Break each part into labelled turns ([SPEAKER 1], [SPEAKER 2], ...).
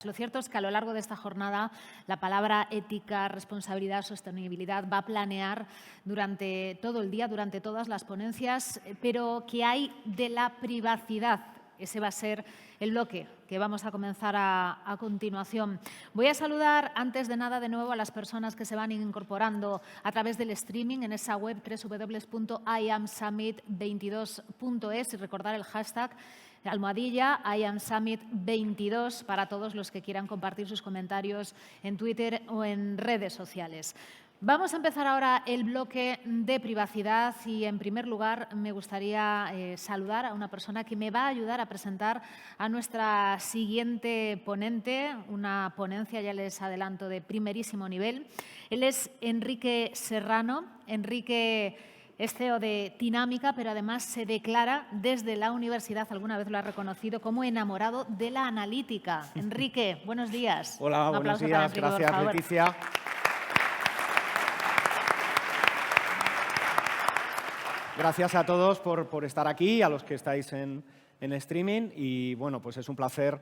[SPEAKER 1] Lo cierto es que a lo largo de esta jornada la palabra ética, responsabilidad, sostenibilidad va a planear durante todo el día, durante todas las ponencias, pero ¿qué hay de la privacidad? Ese va a ser el bloque que vamos a comenzar a continuación. Voy a saludar, antes de nada, de nuevo a las personas que se van incorporando a través del streaming en esa web www.iamsummit22.es y recordar el hashtag #IamSummit22 para todos los que quieran compartir sus comentarios en Twitter o en redes sociales. Vamos a empezar ahora el bloque de privacidad y, en primer lugar, me gustaría saludar a una persona que me va a ayudar a presentar a nuestra siguiente ponente, una ponencia, ya les adelanto, de primerísimo nivel. Él es Enrique Serrano. Enrique es CEO de Tinámica, pero además se declara desde la universidad, alguna vez lo ha reconocido, como enamorado de la analítica. Enrique, buenos días.
[SPEAKER 2] Hola, buenos días.
[SPEAKER 1] Enrique,
[SPEAKER 2] gracias, Leticia. Gracias a todos por estar aquí, a los que estáis en streaming. Y bueno, pues es un placer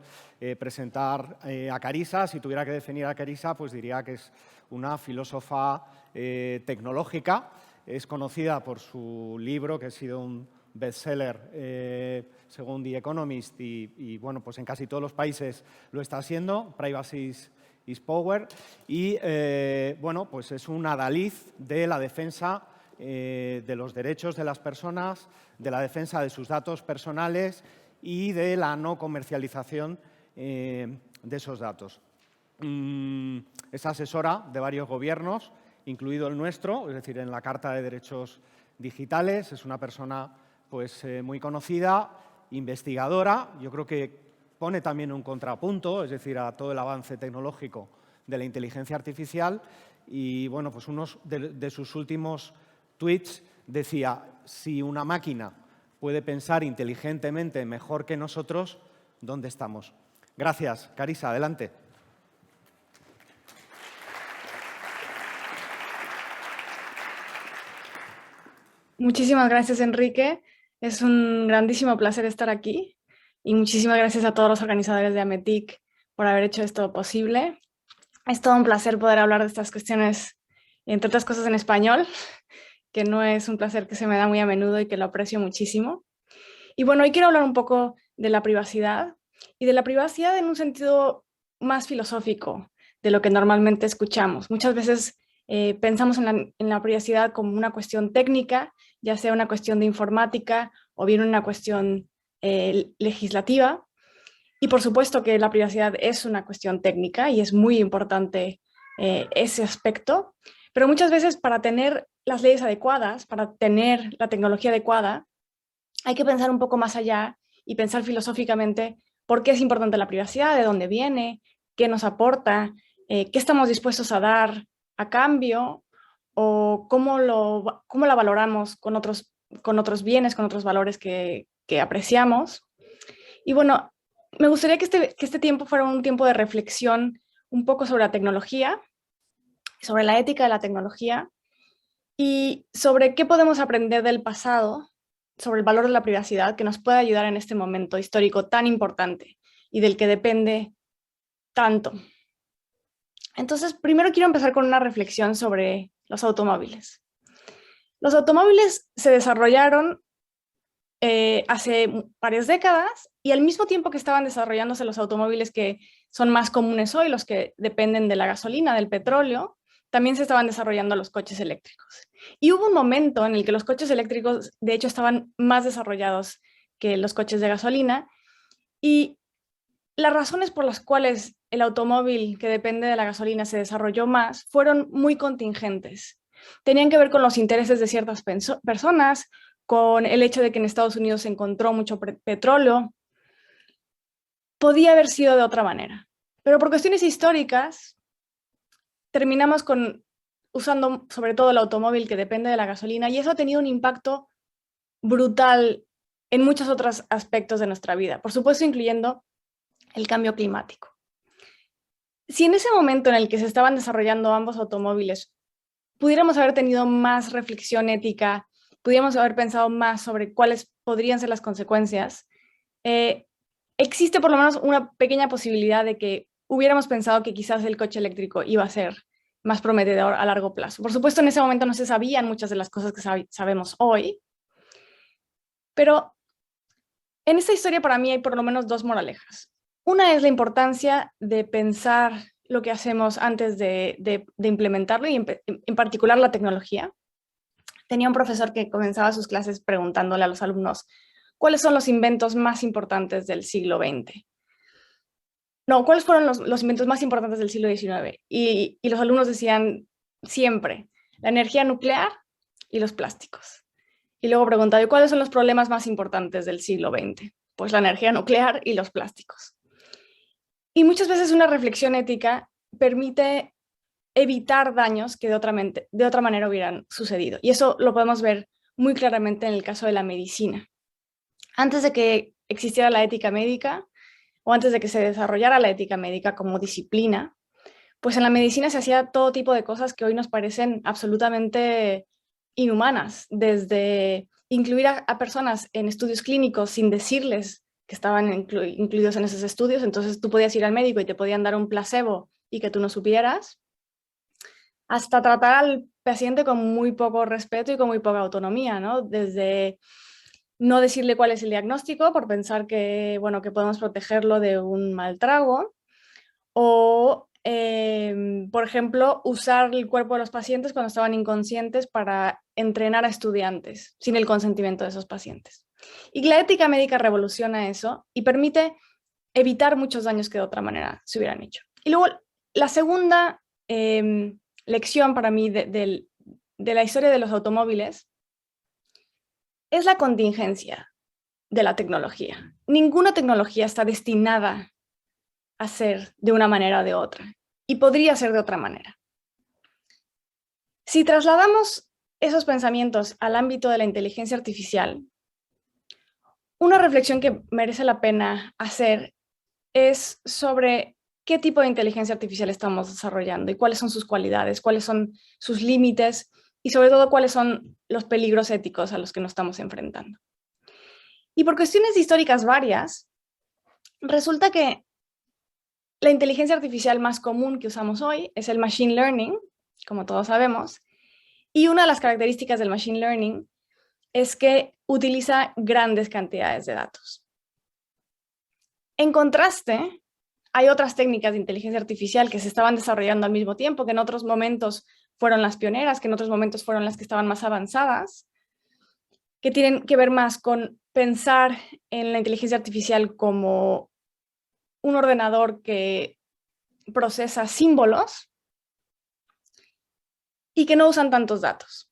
[SPEAKER 2] presentar a Carissa. Si tuviera que definir a Carissa, pues diría que es una filósofa tecnológica. Es conocida por su libro, que ha sido un bestseller según The Economist y bueno, pues en casi todos los países lo está siendo, Privacy is Power. Y bueno, pues es un adalid de la defensa de los derechos de las personas, de la defensa de sus datos personales y de la no comercialización de esos datos. Es asesora de varios gobiernos, incluido el nuestro, es decir, en la Carta de Derechos Digitales. Es una persona pues, muy conocida, investigadora. Yo creo que pone también un contrapunto, es decir, a todo el avance tecnológico de la inteligencia artificial. Y bueno, pues uno de sus últimos tweets decía: si una máquina puede pensar inteligentemente mejor que nosotros, ¿dónde estamos? Gracias. Carissa, adelante.
[SPEAKER 3] Muchísimas gracias, Enrique. Es un grandísimo placer estar aquí y muchísimas gracias a todos los organizadores de AMETIC por haber hecho esto posible. Es todo un placer poder hablar de estas cuestiones, entre otras cosas en español, que no es un placer que se me da muy a menudo y que lo aprecio muchísimo. Y bueno, hoy quiero hablar un poco de la privacidad y de la privacidad en un sentido más filosófico de lo que normalmente escuchamos. Muchas veces pensamos en la privacidad como una cuestión técnica, ya sea una cuestión de informática o bien una cuestión legislativa. Y por supuesto que la privacidad es una cuestión técnica y es muy importante ese aspecto, pero muchas veces para tener las leyes adecuadas, para tener la tecnología adecuada, hay que pensar un poco más allá y pensar filosóficamente por qué es importante la privacidad, de dónde viene, qué nos aporta, qué estamos dispuestos a dar a cambio o cómo la valoramos con otros bienes, con otros valores que apreciamos. Y bueno, me gustaría que este tiempo fuera un tiempo de reflexión un poco sobre la tecnología, sobre la ética de la tecnología y sobre qué podemos aprender del pasado, sobre el valor de la privacidad que nos puede ayudar en este momento histórico tan importante y del que depende tanto. Entonces, primero quiero empezar con una reflexión sobre los automóviles. Los automóviles se desarrollaron hace varias décadas y al mismo tiempo que estaban desarrollándose los automóviles que son más comunes hoy, los que dependen de la gasolina, del petróleo, también se estaban desarrollando los coches eléctricos. Y hubo un momento en el que los coches eléctricos, de hecho, estaban más desarrollados que los coches de gasolina y las razones por las cuales el automóvil que depende de la gasolina se desarrolló más fueron muy contingentes. Tenían que ver con los intereses de ciertas personas, con el hecho de que en Estados Unidos se encontró mucho petróleo. Podía haber sido de otra manera, pero por cuestiones históricas terminamos usando sobre todo el automóvil que depende de la gasolina y eso ha tenido un impacto brutal en muchos otros aspectos de nuestra vida, por supuesto incluyendo el cambio climático. Si en ese momento en el que se estaban desarrollando ambos automóviles pudiéramos haber tenido más reflexión ética, pudiéramos haber pensado más sobre cuáles podrían ser las consecuencias, existe por lo menos una pequeña posibilidad de que hubiéramos pensado que quizás el coche eléctrico iba a ser más prometedor a largo plazo. Por supuesto, en ese momento no se sabían muchas de las cosas que sabemos hoy, pero en esta historia para mí hay por lo menos dos moralejas. Una es la importancia de pensar lo que hacemos antes de implementarlo, y en particular la tecnología. Tenía un profesor que comenzaba sus clases preguntándole a los alumnos cuáles son los inventos más importantes del siglo XX. No, ¿cuáles fueron los inventos más importantes del siglo XIX? Y los alumnos decían siempre la energía nuclear y los plásticos. Y luego preguntaba, ¿y cuáles son los problemas más importantes del siglo XX? Pues la energía nuclear y los plásticos. Y muchas veces una reflexión ética permite evitar daños que de otra manera hubieran sucedido. Y eso lo podemos ver muy claramente en el caso de la medicina. Antes de que existiera la ética médica, o antes de que se desarrollara la ética médica como disciplina, pues en la medicina se hacía todo tipo de cosas que hoy nos parecen absolutamente inhumanas, desde incluir a personas en estudios clínicos sin decirles que estaban incluidos en esos estudios. Entonces tú podías ir al médico y te podían dar un placebo y que tú no supieras, hasta tratar al paciente con muy poco respeto y con muy poca autonomía, ¿no? Desde no decirle cuál es el diagnóstico por pensar que, bueno, que podemos protegerlo de un mal trago, o, por ejemplo, usar el cuerpo de los pacientes cuando estaban inconscientes para entrenar a estudiantes sin el consentimiento de esos pacientes. Y la ética médica revoluciona eso y permite evitar muchos daños que de otra manera se hubieran hecho. Y luego, la segunda lección para mí de la historia de los automóviles es la contingencia de la tecnología. Ninguna tecnología está destinada a ser de una manera o de otra, y podría ser de otra manera. Si trasladamos esos pensamientos al ámbito de la inteligencia artificial, una reflexión que merece la pena hacer es sobre qué tipo de inteligencia artificial estamos desarrollando y cuáles son sus cualidades, cuáles son sus límites y sobre todo cuáles son los peligros éticos a los que nos estamos enfrentando. Y por cuestiones históricas varias, resulta que la inteligencia artificial más común que usamos hoy es el machine learning, como todos sabemos, y una de las características del machine learning es que utiliza grandes cantidades de datos. En contraste, hay otras técnicas de inteligencia artificial que se estaban desarrollando al mismo tiempo, que en otros momentos fueron las pioneras, que en otros momentos fueron las que estaban más avanzadas, que tienen que ver más con pensar en la inteligencia artificial como un ordenador que procesa símbolos y que no usan tantos datos.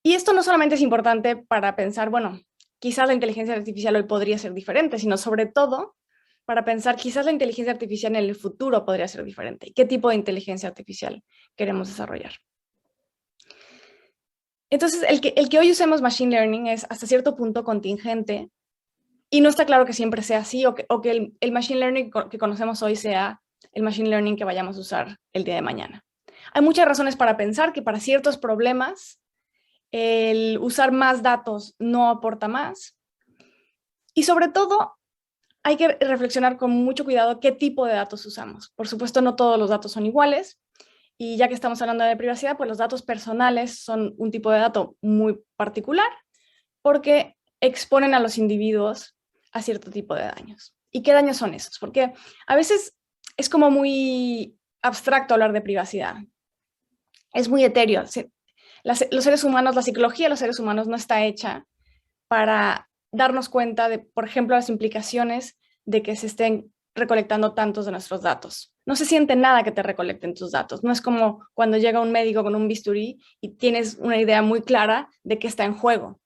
[SPEAKER 3] Y esto no solamente es importante para pensar, bueno, quizás la inteligencia artificial hoy podría ser diferente, sino sobre todo para pensar quizás la inteligencia artificial en el futuro podría ser diferente. ¿Qué tipo de inteligencia artificial queremos desarrollar? Entonces, el que hoy usemos machine learning es hasta cierto punto contingente y no está claro que siempre sea así o que el machine learning que conocemos hoy sea el machine learning que vayamos a usar el día de mañana. Hay muchas razones para pensar que para ciertos problemas el usar más datos no aporta más. Y sobre todo, hay que reflexionar con mucho cuidado qué tipo de datos usamos. Por supuesto, no todos los datos son iguales. Y ya que estamos hablando de privacidad, pues los datos personales son un tipo de dato muy particular porque exponen a los individuos a cierto tipo de daños. ¿Y qué daños son esos? Porque a veces es como muy abstracto hablar de privacidad. Es muy etéreo. Los seres humanos, la psicología de los seres humanos no está hecha para darnos cuenta de, por ejemplo, las implicaciones de que se estén recolectando tantos de nuestros datos. No se siente nada que te recolecten tus datos. No es como cuando llega un médico con un bisturí y tienes una idea muy clara de qué está en juego.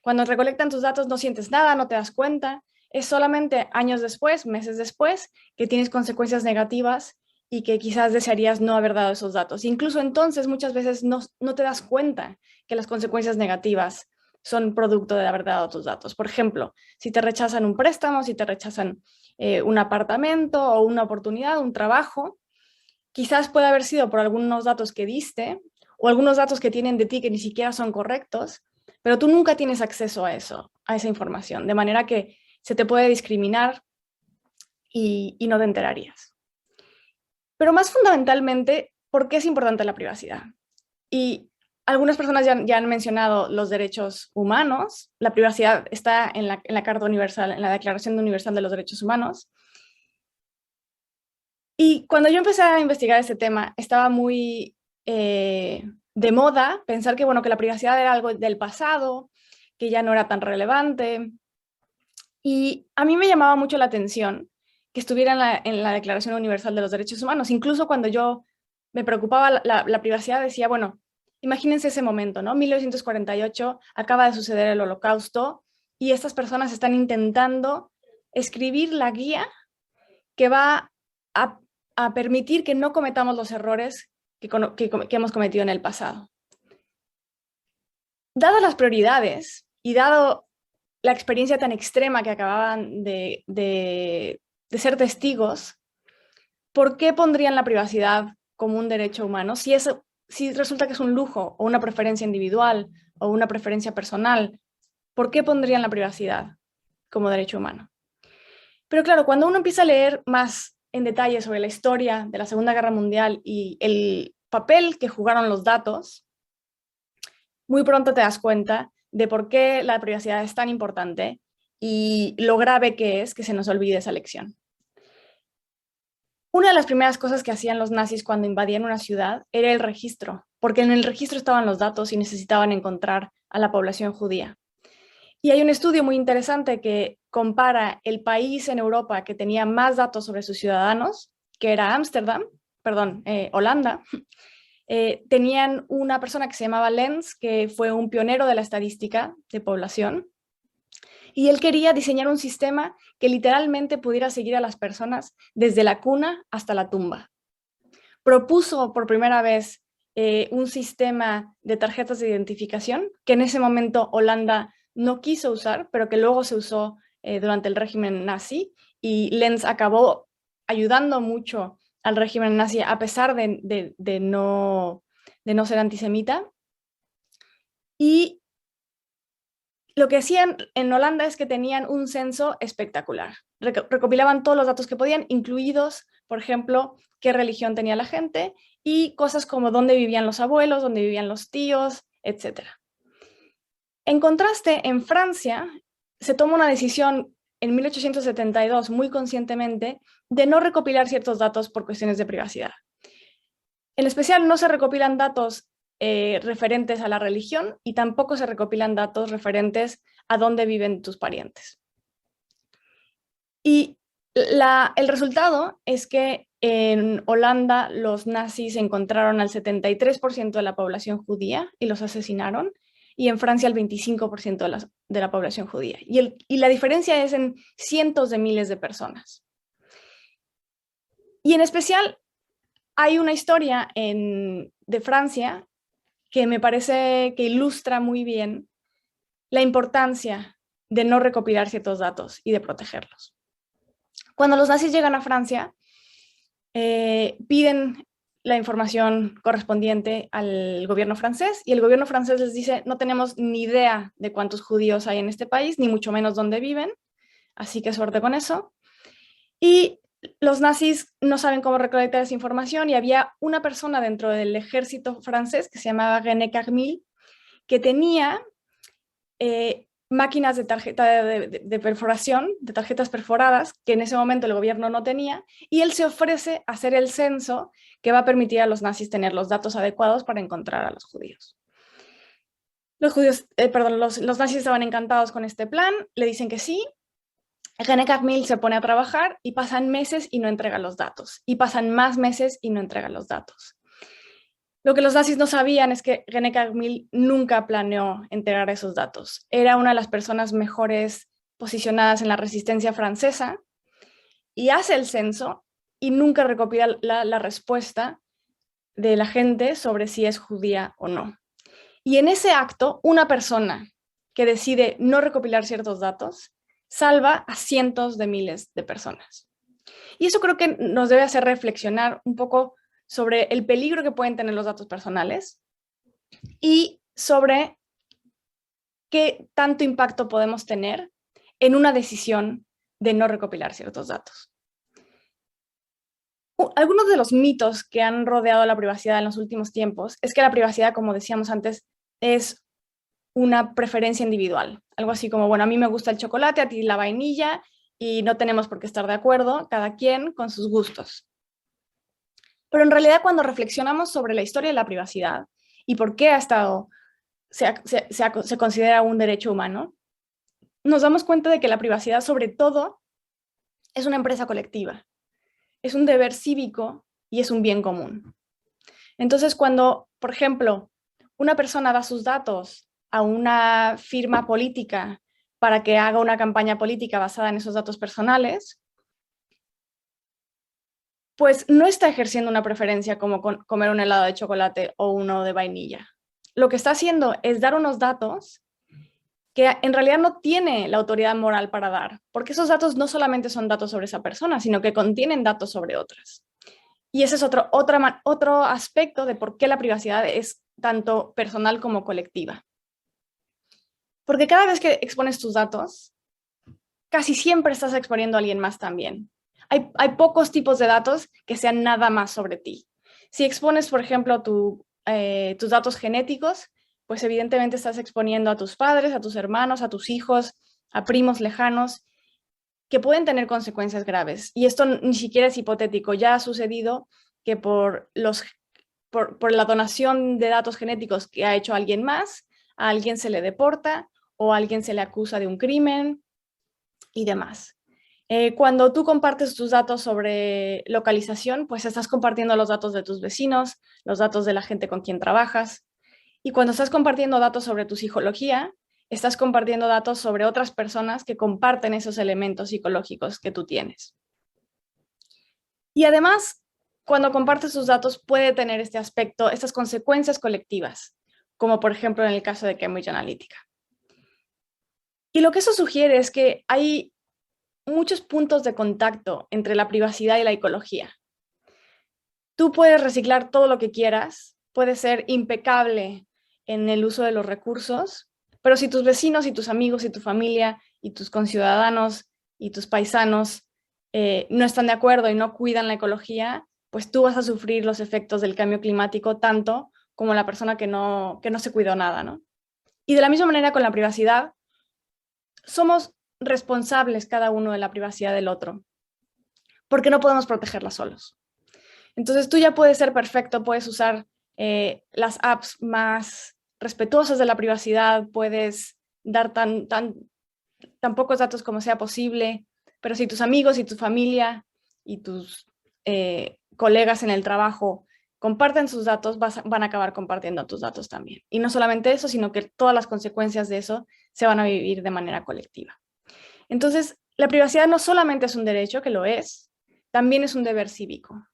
[SPEAKER 3] Cuando recolectan tus datos no sientes nada, no te das cuenta. Es solamente años después, meses después, que tienes consecuencias negativas y que quizás desearías no haber dado esos datos. Incluso entonces muchas veces no te das cuenta que las consecuencias negativas son producto de haber dado tus datos. Por ejemplo, si te rechazan un préstamo, si te rechazan un apartamento o una oportunidad, un trabajo, quizás puede haber sido por algunos datos que diste o algunos datos que tienen de ti que ni siquiera son correctos, pero tú nunca tienes acceso a eso, a esa información, de manera que se te puede discriminar y no te enterarías. Pero más fundamentalmente, ¿por qué es importante la privacidad? Y algunas personas ya han mencionado los derechos humanos. La privacidad está en la Carta Universal, en la Declaración Universal de los Derechos Humanos. Y cuando yo empecé a investigar este tema, estaba muy de moda pensar que, bueno, que la privacidad era algo del pasado, que ya no era tan relevante. Y a mí me llamaba mucho la atención que estuviera en la Declaración Universal de los Derechos Humanos. Incluso cuando yo me preocupaba la privacidad, decía, bueno, imagínense ese momento, ¿no? 1948, acaba de suceder el Holocausto y estas personas están intentando escribir la guía que va a permitir que no cometamos los errores que hemos cometido en el pasado. Dadas las prioridades y dado la experiencia tan extrema que acababan de ser testigos, ¿por qué pondrían la privacidad como un derecho humano si resulta que es un lujo o una preferencia individual o una preferencia personal? ¿Por qué pondrían la privacidad como derecho humano? Pero claro, cuando uno empieza a leer más en detalle sobre la historia de la Segunda Guerra Mundial y el papel que jugaron los datos, muy pronto te das cuenta de por qué la privacidad es tan importante y lo grave que es que se nos olvide esa lección. Una de las primeras cosas que hacían los nazis cuando invadían una ciudad era el registro, porque en el registro estaban los datos y necesitaban encontrar a la población judía. Y hay un estudio muy interesante que compara el país en Europa que tenía más datos sobre sus ciudadanos, que era Holanda. Tenían una persona que se llamaba Lenz, que fue un pionero de la estadística de población, y él quería diseñar un sistema que literalmente pudiera seguir a las personas desde la cuna hasta la tumba. Propuso por primera vez un sistema de tarjetas de identificación, que en ese momento Holanda no quiso usar, pero que luego se usó durante el régimen nazi, y Lenz acabó ayudando mucho al régimen nazi a pesar de no ser antisemita. Y lo que hacían en Holanda es que tenían un censo espectacular. Recopilaban todos los datos que podían, incluidos, por ejemplo, qué religión tenía la gente y cosas como dónde vivían los abuelos, dónde vivían los tíos, etc. En contraste, en Francia se toma una decisión en 1872 muy conscientemente de no recopilar ciertos datos por cuestiones de privacidad. En especial no se recopilan datos referentes a la religión y tampoco se recopilan datos referentes a dónde viven tus parientes. Y el resultado es que en Holanda los nazis encontraron al 73% de la población judía y los asesinaron, y en Francia el 25% de la población judía. Y la diferencia es en cientos de miles de personas. Y en especial hay una historia de Francia que me parece que ilustra muy bien la importancia de no recopilar ciertos datos y de protegerlos. Cuando los nazis llegan a Francia, piden la información correspondiente al gobierno francés, y el gobierno francés les dice: no tenemos ni idea de cuántos judíos hay en este país, ni mucho menos dónde viven, así que suerte con eso. Y los nazis no saben cómo recolectar esa información, y había una persona dentro del ejército francés que se llamaba René Carmil, que tenía máquinas de tarjeta de perforación, de tarjetas perforadas, que en ese momento el gobierno no tenía, y él se ofrece a hacer el censo que va a permitir a los nazis tener los datos adecuados para encontrar a los judíos. Los nazis estaban encantados con este plan, le dicen que sí. René Carmil se pone a trabajar y pasan meses y no entrega los datos, y pasan más meses y no entrega los datos. Lo que los nazis no sabían es que René Carmil nunca planeó entregar esos datos. Era una de las personas mejores posicionadas en la resistencia francesa y hace el censo y nunca recopila la respuesta de la gente sobre si es judía o no. Y en ese acto, una persona que decide no recopilar ciertos datos salva a cientos de miles de personas. Y eso creo que nos debe hacer reflexionar un poco sobre el peligro que pueden tener los datos personales y sobre qué tanto impacto podemos tener en una decisión de no recopilar ciertos datos. Algunos de los mitos que han rodeado la privacidad en los últimos tiempos es que la privacidad, como decíamos antes, es una preferencia individual. Algo así como, bueno, a mí me gusta el chocolate, a ti la vainilla, y no tenemos por qué estar de acuerdo, cada quien con sus gustos. Pero en realidad, cuando reflexionamos sobre la historia de la privacidad y por qué se considera un derecho humano, nos damos cuenta de que la privacidad, sobre todo, es una empresa colectiva, es un deber cívico y es un bien común. Entonces, cuando, por ejemplo, una persona da sus datos a una firma política para que haga una campaña política basada en esos datos personales, pues no está ejerciendo una preferencia como comer un helado de chocolate o uno de vainilla. Lo que está haciendo es dar unos datos que en realidad no tiene la autoridad moral para dar, porque esos datos no solamente son datos sobre esa persona, sino que contienen datos sobre otras. Y ese es otro aspecto de por qué la privacidad es tanto personal como colectiva. Porque cada vez que expones tus datos, casi siempre estás exponiendo a alguien más también. Hay pocos tipos de datos que sean nada más sobre ti. Si expones, por ejemplo, tus datos genéticos, pues evidentemente estás exponiendo a tus padres, a tus hermanos, a tus hijos, a primos lejanos, que pueden tener consecuencias graves. Y esto ni siquiera es hipotético, ya ha sucedido que por la donación de datos genéticos que ha hecho alguien más, a alguien se le deporta o a alguien se le acusa de un crimen y demás. Cuando tú compartes tus datos sobre localización, pues estás compartiendo los datos de tus vecinos, los datos de la gente con quien trabajas. Y cuando estás compartiendo datos sobre tu psicología, estás compartiendo datos sobre otras personas que comparten esos elementos psicológicos que tú tienes. Y además, cuando compartes tus datos puede tener este aspecto, estas consecuencias colectivas, como por ejemplo en el caso de Cambridge Analytica. Y lo que eso sugiere es que hay muchos puntos de contacto entre la privacidad y la ecología. Tú puedes reciclar todo lo que quieras, puedes ser impecable en el uso de los recursos, pero si tus vecinos y tus amigos y tu familia y tus conciudadanos y tus paisanos no están de acuerdo y no cuidan la ecología, pues tú vas a sufrir los efectos del cambio climático tanto como la persona que no se cuidó nada, ¿no? Y de la misma manera con la privacidad, somos responsables cada uno de la privacidad del otro, porque no podemos protegerla solos. Entonces tú ya puedes ser perfecto, puedes usar las apps más respetuosas de la privacidad, puedes dar tan pocos datos como sea posible, pero si tus amigos y tu familia y tus colegas en el trabajo comparten sus datos, van a acabar compartiendo tus datos también. Y no solamente eso, sino que todas las consecuencias de eso se van a vivir de manera colectiva. Entonces, la privacidad no solamente es un derecho, que lo es, también es un deber cívico.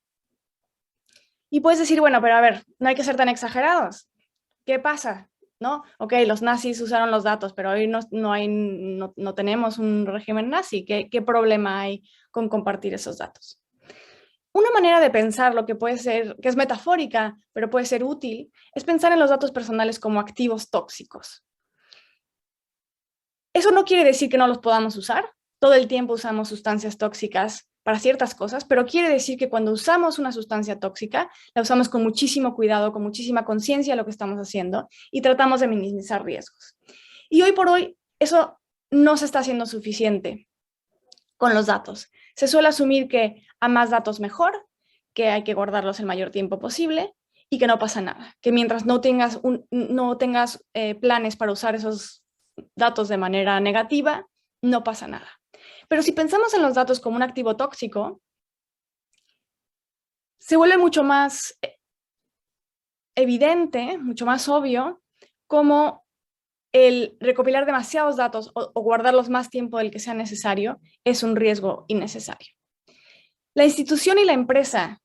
[SPEAKER 3] Y puedes decir, bueno, pero a ver, no hay que ser tan exagerados. ¿Qué pasa? ¿No? Ok, los nazis usaron los datos, pero hoy no tenemos un régimen nazi. ¿Qué problema hay con compartir esos datos? Una manera de pensar lo que puede ser, que es metafórica, pero puede ser útil, es pensar en los datos personales como activos tóxicos. Eso no quiere decir que no los podamos usar. Todo el tiempo usamos sustancias tóxicas para ciertas cosas, pero quiere decir que cuando usamos una sustancia tóxica, la usamos con muchísimo cuidado, con muchísima conciencia de lo que estamos haciendo y tratamos de minimizar riesgos. Y hoy por hoy, eso no se está haciendo suficiente con los datos. Se suele asumir que a más datos mejor, que hay que guardarlos el mayor tiempo posible y que no pasa nada, que mientras no tengas planes para usar esos datos de manera negativa, no pasa nada. Pero si pensamos en los datos como un activo tóxico, se vuelve mucho más evidente, mucho más obvio, cómo el recopilar demasiados datos o guardarlos más tiempo del que sea necesario es un riesgo innecesario. La institución y la empresa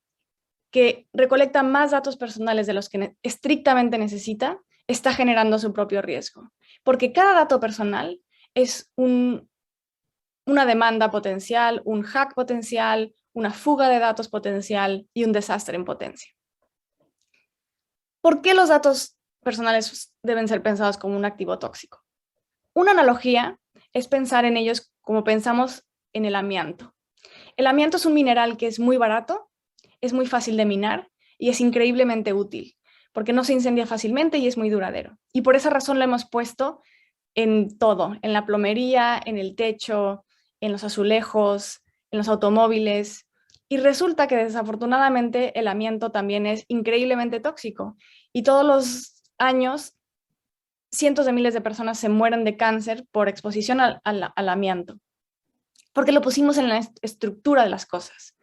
[SPEAKER 3] que recolecta más datos personales de los que estrictamente necesita está generando su propio riesgo, porque cada dato personal es una demanda potencial, un hack potencial, una fuga de datos potencial y un desastre en potencia. ¿Por qué los datos personales deben ser pensados como un activo tóxico? Una analogía es pensar en ellos como pensamos en el amianto. El amianto es un mineral que es muy barato, es muy fácil de minar y es increíblemente útil, porque no se incendia fácilmente y es muy duradero. Y por esa razón lo hemos puesto en todo, en la plomería, en el techo, en los azulejos, en los automóviles. Y resulta que desafortunadamente el amianto también es increíblemente tóxico. Y todos los años cientos de miles de personas se mueren de cáncer por exposición al amianto, porque lo pusimos en la estructura de las cosas.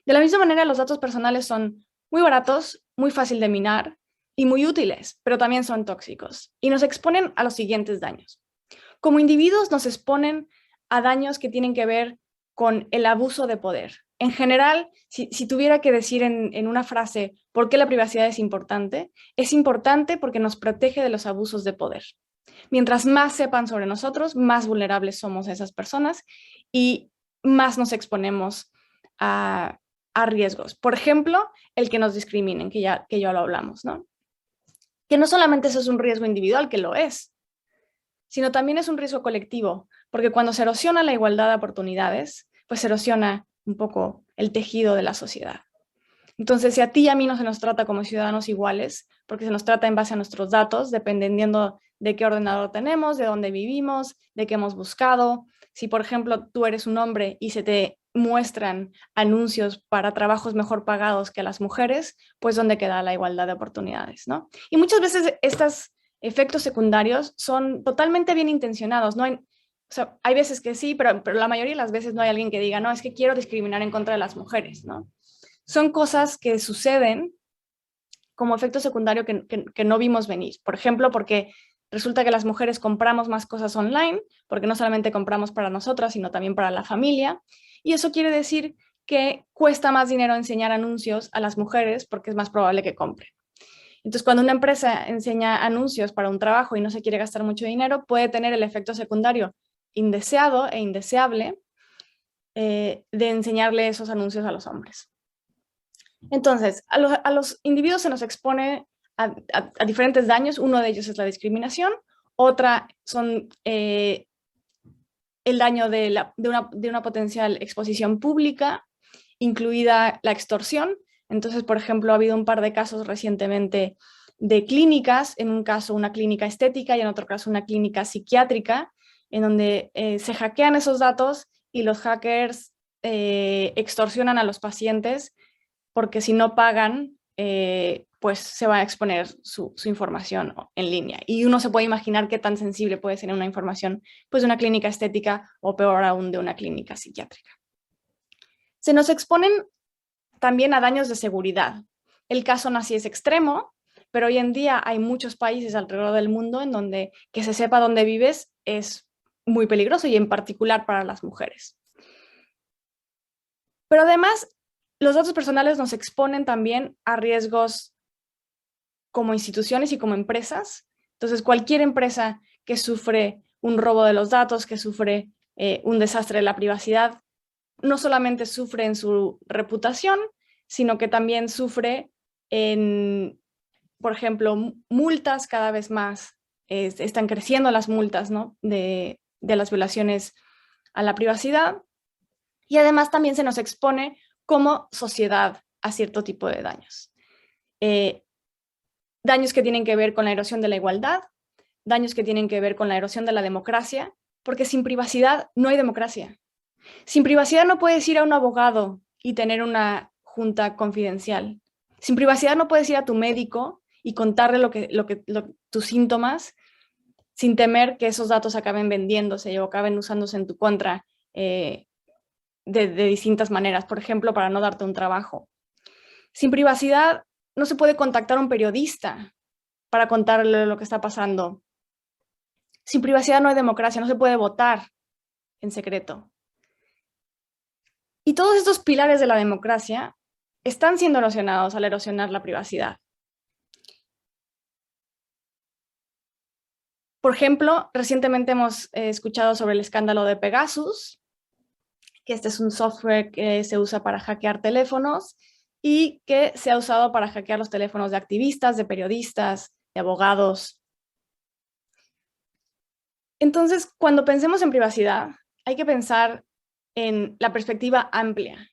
[SPEAKER 3] De la misma manera, los datos personales son muy baratos, muy fácil de minar y muy útiles, pero también son tóxicos y nos exponen a los siguientes daños. Como individuos nos exponen a daños que tienen que ver con el abuso de poder. En general, si tuviera que decir en una frase por qué la privacidad es importante porque nos protege de los abusos de poder. Mientras más sepan sobre nosotros, más vulnerables somos a esas personas y más nos exponemos a riesgos. Por ejemplo, el que nos discriminen, que ya lo hablamos, ¿no? Que no solamente eso es un riesgo individual, que lo es, sino también es un riesgo colectivo, porque cuando se erosiona la igualdad de oportunidades, pues se erosiona un poco el tejido de la sociedad. Entonces, si a ti y a mí no se nos trata como ciudadanos iguales, porque se nos trata en base a nuestros datos, dependiendo de qué ordenador tenemos, de dónde vivimos, de qué hemos buscado. Si, por ejemplo, tú eres un hombre y se te muestran anuncios para trabajos mejor pagados que a las mujeres, pues ¿dónde queda la igualdad de oportunidades, no? Y muchas veces estos efectos secundarios son totalmente bien intencionados, ¿no? O sea, hay veces que sí, pero la mayoría de las veces no hay alguien que diga, no, es que quiero discriminar en contra de las mujeres, ¿no? Son cosas que suceden como efecto secundario que no vimos venir. Por ejemplo, porque resulta que las mujeres compramos más cosas online, porque no solamente compramos para nosotras, sino también para la familia. Y eso quiere decir que cuesta más dinero enseñar anuncios a las mujeres porque es más probable que compren. Entonces, cuando una empresa enseña anuncios para un trabajo y no se quiere gastar mucho dinero, puede tener el efecto secundario indeseado e indeseable de enseñarle esos anuncios a los hombres. Entonces, a los individuos se nos expone a diferentes daños. Uno de ellos es la discriminación, otra son el daño de una potencial exposición pública, incluida la extorsión. Entonces, por ejemplo, ha habido un par de casos recientemente de clínicas, en un caso una clínica estética y en otro caso una clínica psiquiátrica, en donde se hackean esos datos y los hackers extorsionan a los pacientes porque si no pagan, pues se va a exponer su información en línea. Y uno se puede imaginar qué tan sensible puede ser una información pues, de una clínica estética o peor aún de una clínica psiquiátrica. Se nos exponen también a daños de seguridad. El caso no así es extremo, pero hoy en día hay muchos países alrededor del mundo en donde que se sepa dónde vives es muy peligroso y en particular para las mujeres. Pero además, los datos personales nos exponen también a riesgos como instituciones y como empresas. Entonces, cualquier empresa que sufre un robo de los datos, que sufre un desastre de la privacidad, no solamente sufre en su reputación, sino que también sufre en, por ejemplo, multas cada vez más. Están creciendo las multas, ¿no? de las violaciones a la privacidad. Y además también se nos expone como sociedad a cierto tipo de daños. Daños que tienen que ver con la erosión de la igualdad, daños que tienen que ver con la erosión de la democracia, porque sin privacidad no hay democracia. Sin privacidad no puedes ir a un abogado y tener una junta confidencial. Sin privacidad no puedes ir a tu médico y contarle tus síntomas sin temer que esos datos acaben vendiéndose o acaben usándose en tu contra de distintas maneras, por ejemplo, para no darte un trabajo. Sin privacidad no se puede contactar a un periodista para contarle lo que está pasando. Sin privacidad no hay democracia, no se puede votar en secreto. Y todos estos pilares de la democracia están siendo erosionados al erosionar la privacidad. Por ejemplo, recientemente hemos escuchado sobre el escándalo de Pegasus, que este es un software que se usa para hackear teléfonos y que se ha usado para hackear los teléfonos de activistas, de periodistas, de abogados. Entonces, cuando pensemos en privacidad, hay que pensar en la perspectiva amplia.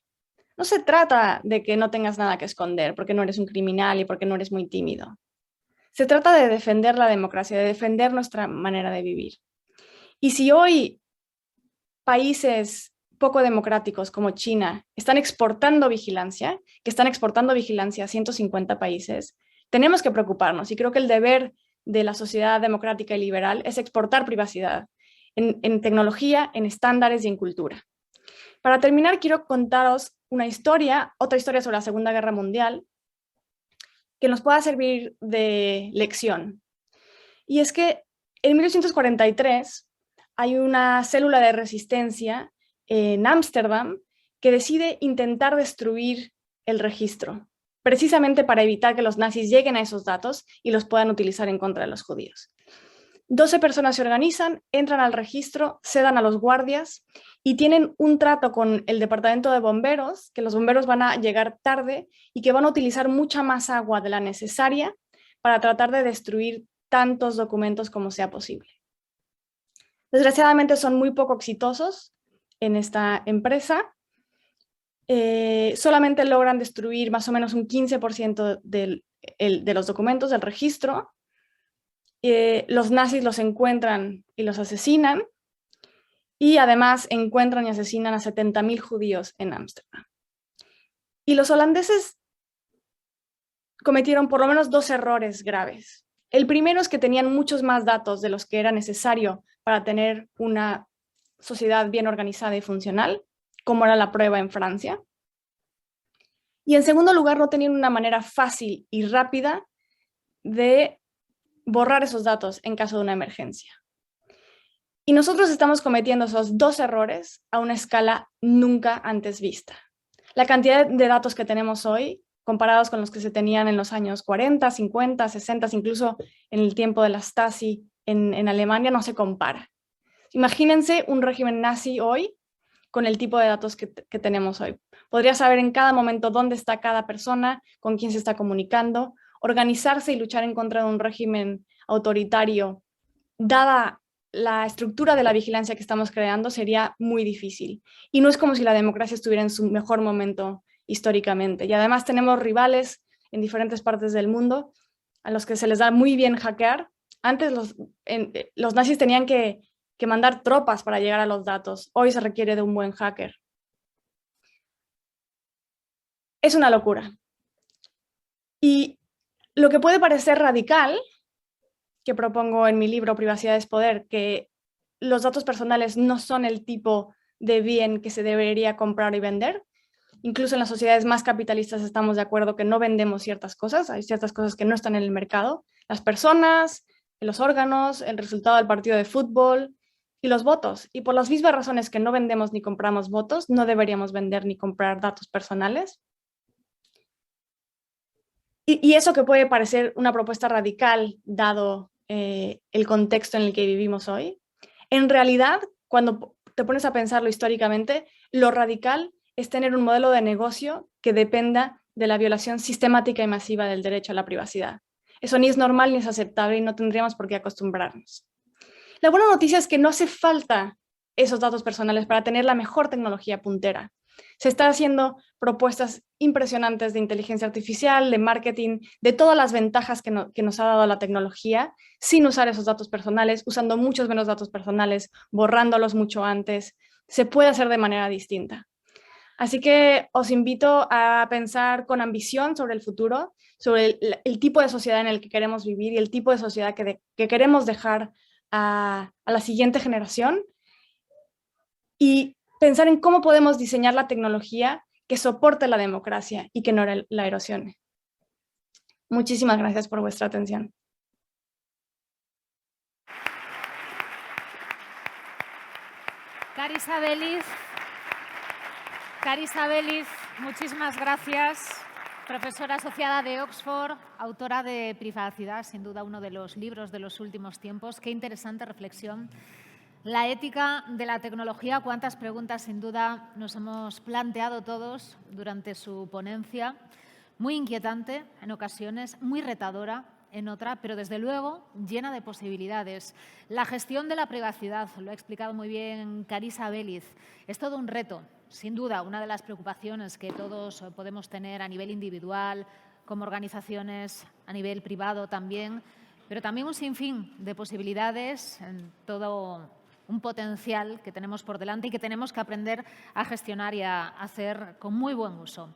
[SPEAKER 3] no se trata de que no tengas nada que esconder porque no eres un criminal y porque no eres muy tímido. Se trata de defender la democracia, de defender nuestra manera de vivir. Y si hoy países poco democráticos como China están exportando vigilancia, que están exportando vigilancia a 150 países, tenemos que preocuparnos. Y creo que el deber de la sociedad democrática y liberal es exportar privacidad en tecnología, en estándares y en cultura. Para terminar, quiero contaros una historia, otra historia sobre la Segunda Guerra Mundial, que nos pueda servir de lección. Y es que en 1943 hay una célula de resistencia en Ámsterdam que decide intentar destruir el registro, precisamente para evitar que los nazis lleguen a esos datos y los puedan utilizar en contra de los judíos. 12 personas se organizan, entran al registro, se dan a los guardias y tienen un trato con el departamento de bomberos, que los bomberos van a llegar tarde y que van a utilizar mucha más agua de la necesaria para tratar de destruir tantos documentos como sea posible. Desgraciadamente son muy poco exitosos en esta empresa. Solamente logran destruir más o menos un 15% de los documentos del registro. Los nazis los encuentran y los asesinan, y además encuentran y asesinan a 70.000 judíos en Ámsterdam. Y los holandeses cometieron por lo menos 2 errores graves. El primero es que tenían muchos más datos de los que era necesario para tener una sociedad bien organizada y funcional, como era la prueba en Francia. Y en segundo lugar, no tenían una manera fácil y rápida de borrar esos datos en caso de una emergencia. Y nosotros estamos cometiendo esos 2 errores a una escala nunca antes vista. La cantidad de datos que tenemos hoy, comparados con los que se tenían en los años 40, 50, 60, incluso en el tiempo de la Stasi en Alemania, no se compara. Imagínense un régimen nazi hoy con el tipo de datos que tenemos hoy. Podría saber en cada momento dónde está cada persona, con quién se está comunicando, organizarse y luchar en contra de un régimen autoritario, dada la estructura de la vigilancia que estamos creando, sería muy difícil. Y no es como si la democracia estuviera en su mejor momento históricamente. Y además tenemos rivales en diferentes partes del mundo a los que se les da muy bien hackear. Antes los nazis tenían que mandar tropas para llegar a los datos. Hoy se requiere de un buen hacker. Es una locura. Y lo que puede parecer radical, que propongo en mi libro Privacidad es Poder, que los datos personales no son el tipo de bien que se debería comprar y vender. Incluso en las sociedades más capitalistas estamos de acuerdo que no vendemos ciertas cosas, hay ciertas cosas que no están en el mercado. Las personas, los órganos, el resultado del partido de fútbol y los votos. Y por las mismas razones que no vendemos ni compramos votos, no deberíamos vender ni comprar datos personales. Y eso que puede parecer una propuesta radical, dado el contexto en el que vivimos hoy, en realidad, cuando te pones a pensarlo históricamente, lo radical es tener un modelo de negocio que dependa de la violación sistemática y masiva del derecho a la privacidad. Eso ni es normal ni es aceptable y no tendríamos por qué acostumbrarnos. La buena noticia es que no hace falta esos datos personales para tener la mejor tecnología puntera. Se están haciendo propuestas impresionantes de inteligencia artificial, de marketing, de todas las ventajas que nos ha dado la tecnología, sin usar esos datos personales, usando muchos menos datos personales, borrándolos mucho antes. Se puede hacer de manera distinta. Así que os invito a pensar con ambición sobre el futuro, sobre el tipo de sociedad en el que queremos vivir y el tipo de sociedad que queremos dejar a la siguiente generación, y pensar en cómo podemos diseñar la tecnología que soporte la democracia y que no la erosione. Muchísimas gracias por vuestra atención.
[SPEAKER 1] Carissa Belliz, muchísimas gracias. Profesora asociada de Oxford, autora de Privacidad, sin duda uno de los libros de los últimos tiempos. Qué interesante reflexión. La ética de la tecnología, cuántas preguntas sin duda nos hemos planteado todos durante su ponencia. Muy inquietante en ocasiones, muy retadora en otra, pero desde luego llena de posibilidades. La gestión de la privacidad, lo ha explicado muy bien Carissa Vélez, es todo un reto. Sin duda, una de las preocupaciones que todos podemos tener a nivel individual, como organizaciones, a nivel privado también, pero también un sinfín de posibilidades, en todo un potencial que tenemos por delante y que tenemos que aprender a gestionar y a hacer con muy buen uso.